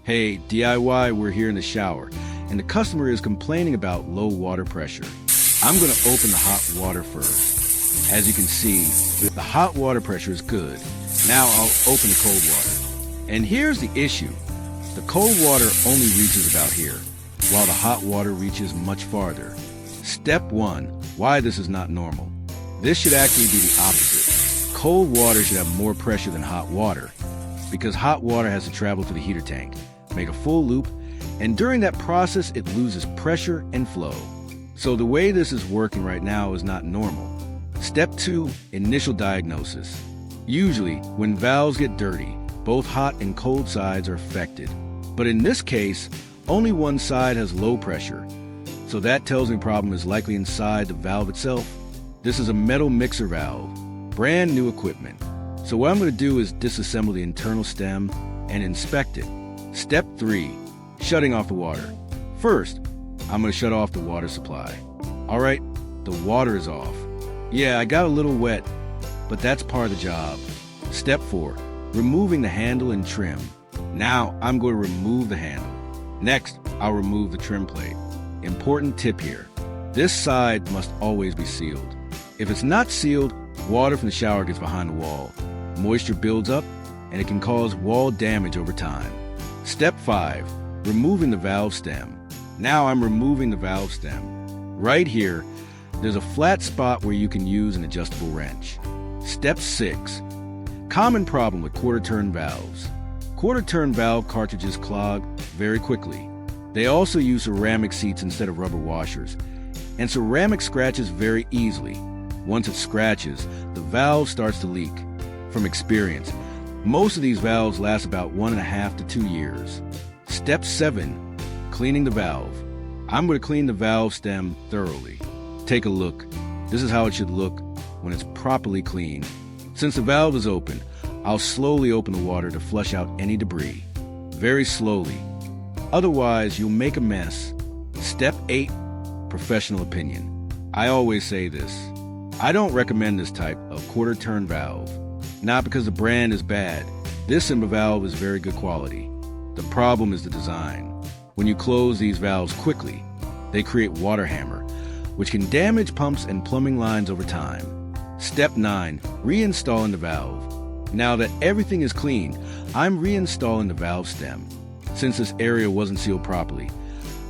Hey, DIY, we're here in the shower, and the customer is complaining about low water pressure. I'm going to open the hot water first. As you can see, the hot water pressure is good. Now I'll open the cold water. And here's the issue. The cold water only reaches about here, while the hot water reaches much farther. Step 1, why this is not normal. This should actually be the opposite. Cold water should have more pressure than hot water, because hot water has to travel to the heater tank, make a full loop, and during that process it loses pressure and flow. So the way this is working right now is not normal. Step 2, initial diagnosis. Usually, when valves get dirty, both hot and cold sides are affected. But in this case, only one side has low pressure. So that tells me the problem is likely inside the valve itself. This is a metal mixer valve, brand new equipment. So what I'm going to do is disassemble the internal stem and inspect it. Step 3, shutting off the water. First, I'm going to shut off the water supply. All right, the water is off. Yeah, I got a little wet, but that's part of the job. Step 4, removing the handle and trim. Now I'm going to remove the handle. Next, I'll remove the trim plate. Important tip here. This side must always be sealed. If it's not sealed, water from the shower gets behind the wall. Moisture builds up, and it can cause wall damage over time. Step 5, removing the valve stem. Now I'm removing the valve stem. Right here, there's a flat spot where you can use an adjustable wrench. Step 6, common problem with quarter-turn valves. Quarter-turn valve cartridges clog very quickly. They also use ceramic seats instead of rubber washers, and ceramic scratches very easily. Once it scratches, the valve starts to leak. From experience, most of these valves last about 1.5 to 2 years. Step 7, cleaning the valve. I'm going to clean the valve stem thoroughly. Take a look. This is how it should look when it's properly cleaned. Since the valve is open, I'll slowly open the water to flush out any debris. Very slowly. Otherwise, you'll make a mess. Step 8, professional opinion. I always say this. I don't recommend this type of quarter-turn valve. Not because the brand is bad. This simple valve is very good quality. The problem is the design. When you close these valves quickly, they create water hammer, which can damage pumps and plumbing lines over time. Step 9, reinstalling the valve. Now that everything is clean, I'm reinstalling the valve stem. Since this area wasn't sealed properly,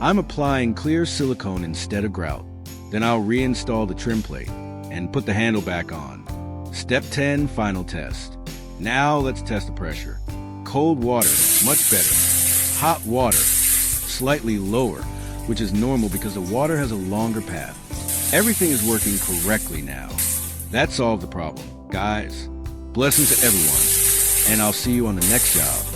I'm applying clear silicone instead of grout. Then I'll reinstall the trim plate and put the handle back on. Step 10, final test. Now let's test the pressure. Cold water, much better. Hot water, slightly lower, which is normal because the water has a longer path. Everything is working correctly now. That solved the problem. Guys, blessings to everyone, and I'll see you on the next job.